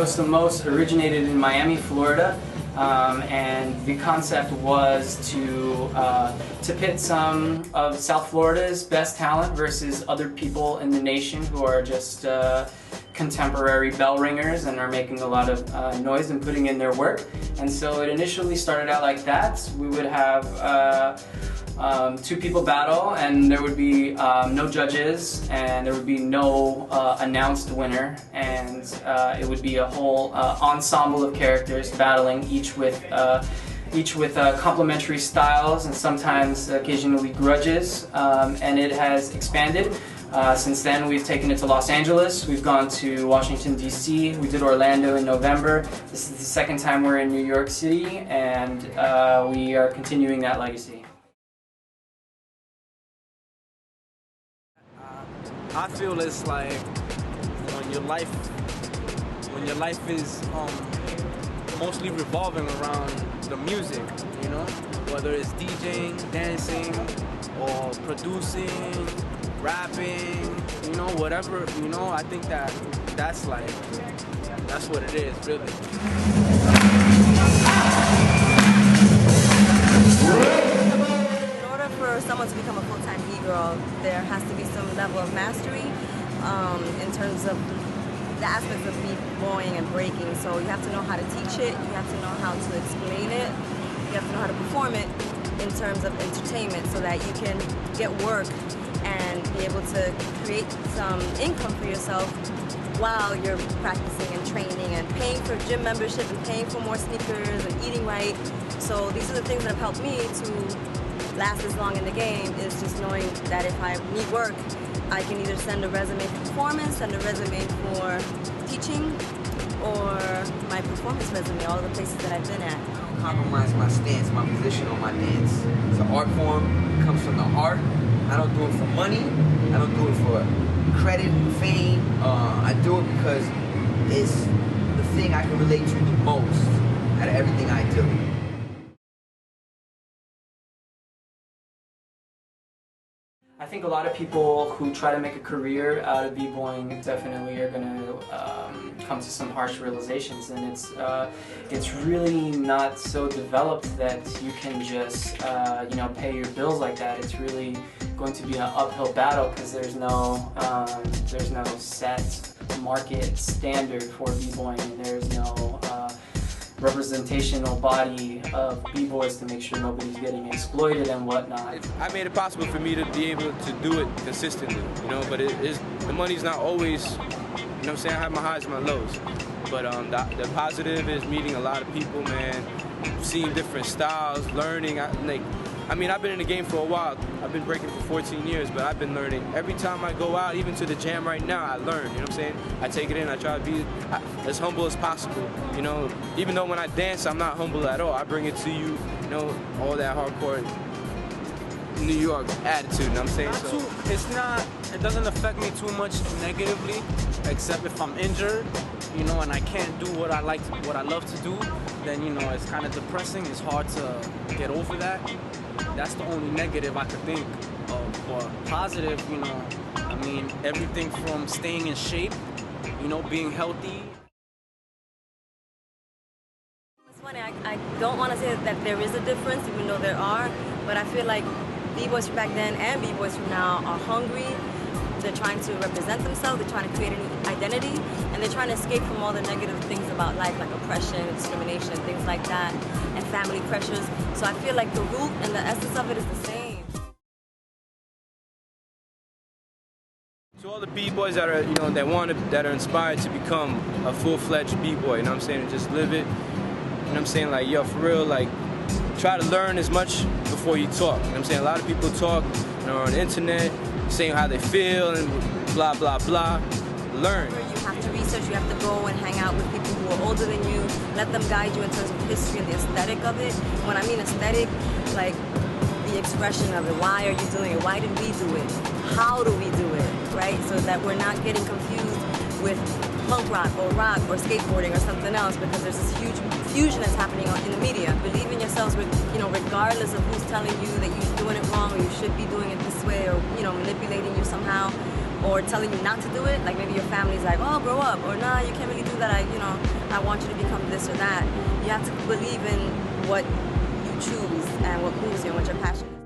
Costa Most originated in Miami, Florida, and the concept was to pit some of South Florida's best talent versus other people in the nation who are just contemporary bell ringers and are making a lot of noise and putting in their work. And so it initially started out like that. We would have two people battle, and there would be no judges, and there would be no announced winner, and it would be a whole ensemble of characters battling, each with complementary styles and sometimes occasionally grudges, and it has expanded. Since then, we've taken it to Los Angeles, we've gone to Washington, D.C., we did Orlando in November. This is the second time we're in New York City, and we are continuing that legacy. I feel it's like when your life is mostly revolving around the music, you know, whether it's DJing, dancing, or producing, rapping, you know, whatever, you know, I think that's what it is, really. In order for someone to become a full-time e-girl, there has to be some level of mastery in terms of the aspects of b-boying and breaking. So you have to know how to teach it, you have to know how to explain it, you have to know how to perform it in terms of entertainment so that you can get work and be able to create some income for yourself while you're practicing and training and paying for gym membership and paying for more sneakers and eating right. So these are the things that have helped me to last as long in the game, is just knowing that if I need work, I can either send a resume for performance, send a resume for teaching, or my performance resume, all the places that I've been at. I don't compromise my stance, my position on my dance. It's an art form, it comes from the heart. I don't do it for money, I don't do it for credit, fame. I do it because it's the thing I can relate to the most out of everything I do. I think a lot of people who try to make a career out of b-boying definitely are going to come to some harsh realizations, and it's really not so developed that you can just pay your bills like that. It's really going to be an uphill battle because there's no set market standard for b-boying, and there's no representational body of b-boys to make sure nobody's getting exploited and whatnot. I made it possible for me to be able to do it consistently, you know, but the money's not always, you know what I'm saying, I have my highs and my lows. But the positive is meeting a lot of people, man, seeing different styles, learning. I've been in the game for a while. I've been breaking for 14 years, but I've been learning. Every time I go out, even to the jam right now, I learn, you know what I'm saying? I take it in, I try to be as humble as possible, you know? Even though when I dance, I'm not humble at all. I bring it to you, you know, all that hardcore New York attitude, you know what I'm saying? It doesn't affect me too much negatively, except if I'm injured, you know, and I can't do what I love to do, then, you know, it's kind of depressing. It's hard to get over that. That's the only negative I could think of. But positive, you know, I mean, everything from staying in shape, you know, being healthy. It's funny, I don't want to say that there is a difference, even though there are, but I feel like b-boys from back then and b-boys from now are hungry. They're trying to represent themselves, they're trying to create an identity, and they're trying to escape from all the negative things about life, like oppression, discrimination, things like that, and family pressures. So I feel like the root and the essence of it is the same. To all the b-boys that are, you know, that are inspired to become a full-fledged b-boy, you know what I'm saying, and just live it, you know what I'm saying, like, yo, for real, like, try to learn as much before you talk, you know what I'm saying? A lot of people talk, you know, on the internet, saying how they feel and blah, blah, blah. Learn. You have to research, you have to go and hang out with people who are older than you, let them guide you in terms of history and the aesthetic of it. When I mean aesthetic, like the expression of it, why are you doing it? Why did we do it? How do we do it, right? So that we're not getting confused with punk rock or skateboarding or something else, because there's this huge fusion that's happening in the media. Believe in yourselves, you know, regardless of who's telling you that you're doing it wrong or you should be doing it this way, or, you know, manipulating you somehow, or telling you not to do it. Like maybe your family's like, oh, grow up, or nah, you can't really do that. I want you to become this or that. You have to believe in what you choose and what moves you and what your passion is.